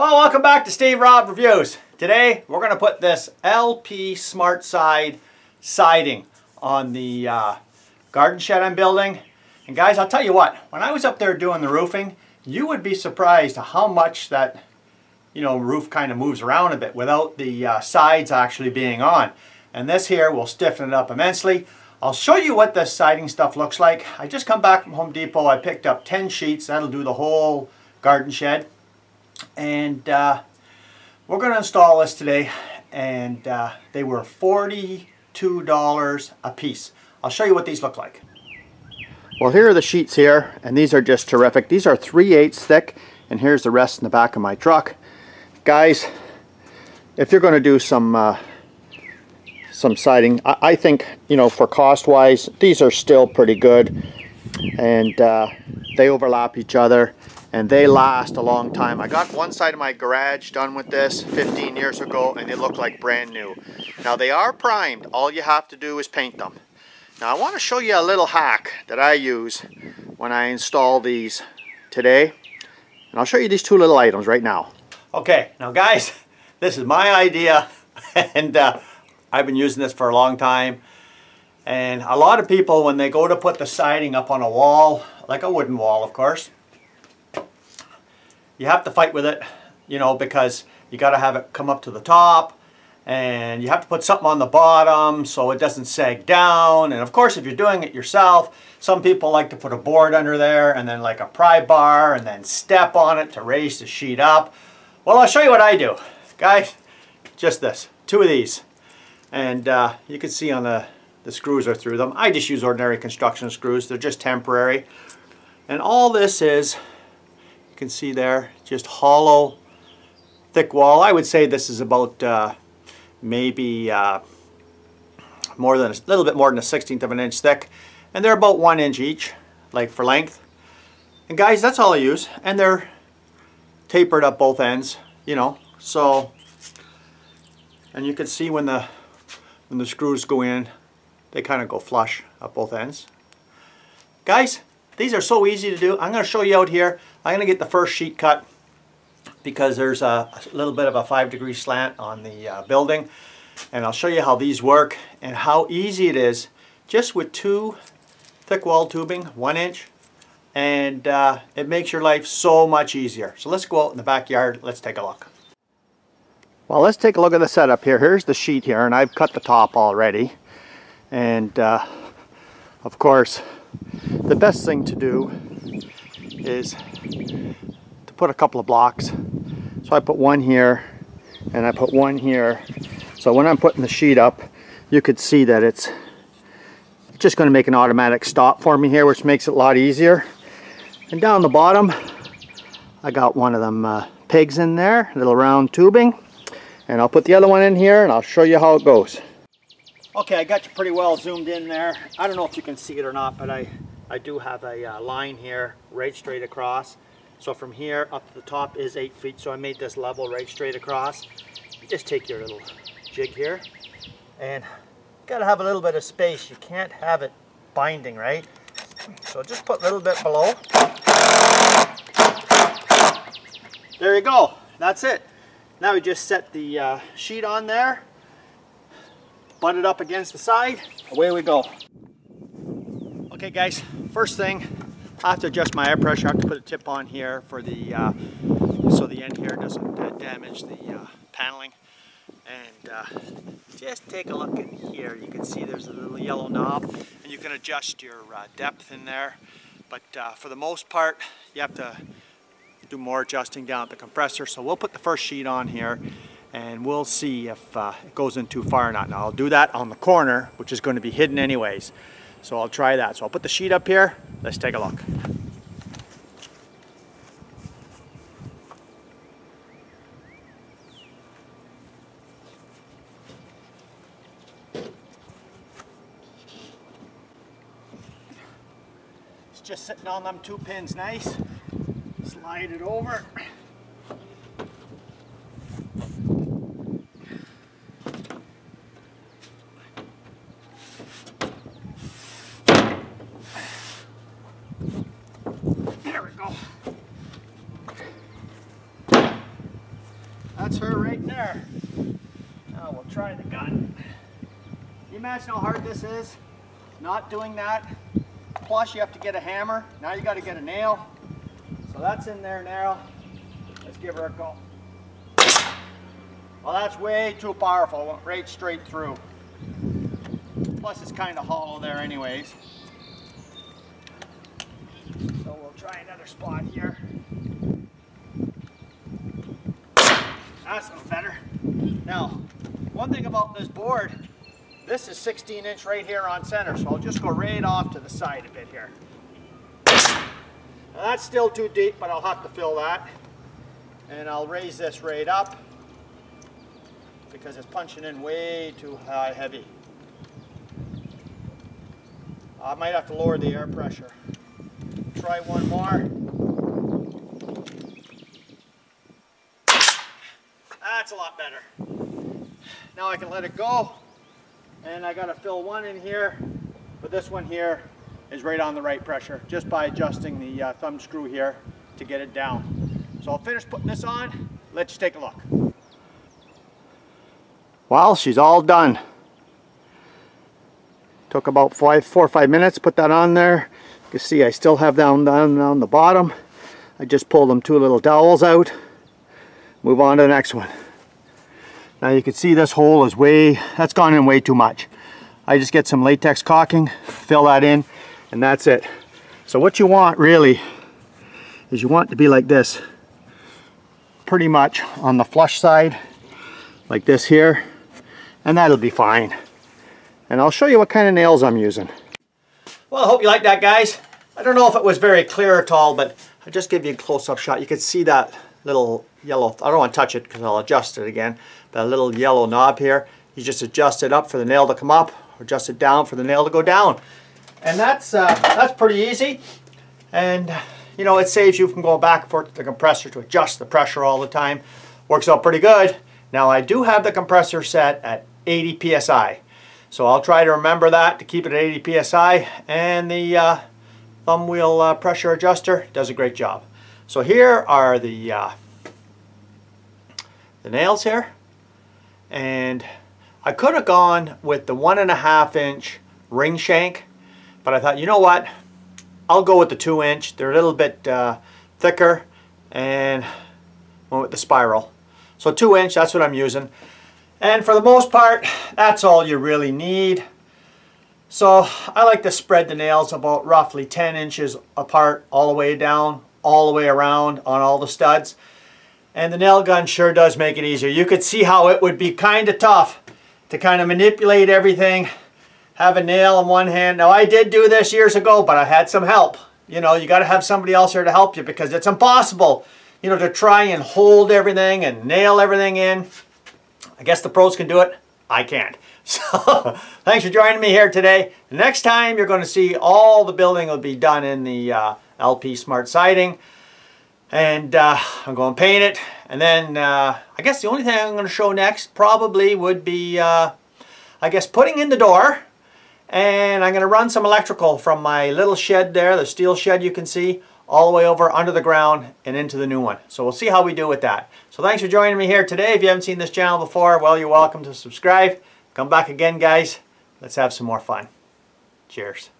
Well, welcome back to Steve Robb Reviews. Today we're going to put this LP SmartSide siding on the garden shed I'm building. And guys, I'll tell you what, when I was up there doing the roofing, you would be surprised how much that roof kind of moves around a bit without the sides actually being on. And this here will stiffen it up immensely. I'll show you what this siding stuff looks like. I just come back from Home Depot. I picked up 10 sheets. That'll do the whole garden shed. And we're going to install this today, and they were $42 a piece. I'll show you what these look like. Well, here are the sheets here, and these are just terrific. These are 3/8 thick, and here's the rest in the back of my truck. Guys, if you're going to do some siding, I think, for cost wise, these are still pretty good, and they overlap each other. And they last a long time. I got one side of my garage done with this 15 years ago, and they look like brand new. Now they are primed. All you have to do is paint them. Now I want to show you a little hack that I use when I install these today. And I'll show you these two little items right now. Okay, now guys, this is my idea, and I've been using this for a long time. And a lot of people, when they go to put the siding up on a wall, like a wooden wall of course, you have to fight with it, because you got to have it come up to the top, and you have to put something on the bottom so it doesn't sag down. And of course, if you're doing it yourself, some people like to put a board under there and then like a pry bar and then step on it to raise the sheet up. Well, I'll show you what I do. Guys, just this, 2 of these. And you can see on the screws are through them. I just use ordinary construction screws. They're just temporary. And all this is, you can see there, just hollow, thick wall. I would say this is about maybe a little bit more than a 1/16 of an inch thick, and they're about 1 inch each, like for length. And guys, that's all I use, and they're tapered up both ends, So, and you can see when the screws go in, they kind of go flush up both ends. Guys, these are so easy to do. I'm going to show you out here. I'm going to get the first sheet cut because there's a little bit of a 5-degree slant on the building. And I'll show you how these work and how easy it is just with 2 thick wall tubing, 1 inch. And it makes your life so much easier. So let's go out in the backyard. Let's take a look. Well, let's take a look at the setup here. Here's the sheet here, and I've cut the top already. And of course, the best thing to do is to put a couple of blocks. So I put one here and I put one here. So when I'm putting the sheet up, you could see that it's just going to make an automatic stop for me here, which makes it a lot easier. And down the bottom, I got one of them pegs in there, little round tubing. And I'll put the other one in here and I'll show you how it goes. Okay, I got you pretty well zoomed in there. I don't know if you can see it or not, but I do have a line here right straight across. So from here up to the top is 8 feet, so I made this level right straight across. You just take your little jig here, and you gotta have a little bit of space. You can't have it binding, right? So just put a little bit below. There you go, that's it. Now we just set the sheet on there, butt it up against the side, away we go. Okay guys, first thing, I have to adjust my air pressure. I have to put a tip on here for the so the end here doesn't damage the paneling. And just take a look in here. You can see there's a little yellow knob, and you can adjust your depth in there. But for the most part, you have to do more adjusting down at the compressor. So we'll put the first sheet on here, and we'll see if it goes in too far or not. Now I'll do that on the corner, which is going to be hidden anyways. So I'll try that. So I'll put the sheet up here. Let's take a look. It's just sitting on them 2 pins nice. Slide it over. That's her right there. Now we'll try the gun. Can you imagine how hard this is? Not doing that. Plus you have to get a hammer. Now you got to get a nail. So that's in there now. Let's give her a go. Well, that's way too powerful. It went right straight through. Plus it's kind of hollow there anyways. So we'll try another spot here. That's a little better. Now, one thing about this board, this is 16" right here on center, so I'll just go right off to the side a bit here. Now that's still too deep, but I'll have to fill that. And I'll raise this right up because it's punching in way too heavy. I might have to lower the air pressure. Try one more. That's a lot better. Now I can let it go, and I got to fill one in here, but this one here is right on the right pressure just by adjusting the thumb screw here to get it down. So I'll finish putting this on. Let's take a look. Well, she's all done. Took about 4 or 5 minutes, put that on there. You can see I still have down the bottom. I just pulled them 2 little dowels out. Move on to the next one. Now you can see this hole is that's gone in way too much. I just get some latex caulking, fill that in, and that's it. So what you want really is you want it to be like this. Pretty much on the flush side, like this here, and that'll be fine. And I'll show you what kind of nails I'm using. Well, I hope you like that, guys. I don't know if it was very clear at all, but I'll just give you a close-up shot. You can see that little yellow, I don't want to touch it because I'll adjust it again. That little yellow knob here, you just adjust it up for the nail to come up, or adjust it down for the nail to go down. And that's pretty easy. And you know, it saves you from going back and forth to the compressor to adjust the pressure all the time. Works out pretty good. Now I do have the compressor set at 80 psi. So I'll try to remember that to keep it at 80 psi, and the thumb wheel pressure adjuster does a great job. So here are the nails here, and I could have gone with the 1.5 inch ring shank, but I thought, you know what, I'll go with the 2 inch. They're a little bit thicker, and went with the spiral. So 2 inch, that's what I'm using. And for the most part, that's all you really need. So I like to spread the nails about roughly 10 inches apart, all the way down, all the way around on all the studs. And the nail gun sure does make it easier. You could see how it would be kind of tough to kind of manipulate everything, have a nail in one hand. Now I did do this years ago, but I had some help. You know, you got to have somebody else here to help you, because it's impossible, you know, to try and hold everything and nail everything in. I guess the pros can do it. I can't. So thanks for joining me here today. Next time you're going to see all the building will be done in the LP Smart Siding. And I'm going to paint it. And then I guess the only thing I'm going to show next probably would be, I guess, putting in the door. And I'm going to run some electrical from my little shed there, the steel shed you can see, all the way over under the ground and into the new one. So we'll see how we do with that. So thanks for joining me here today. If you haven't seen this channel before, well, you're welcome to subscribe. Come back again, guys. Let's have some more fun. Cheers.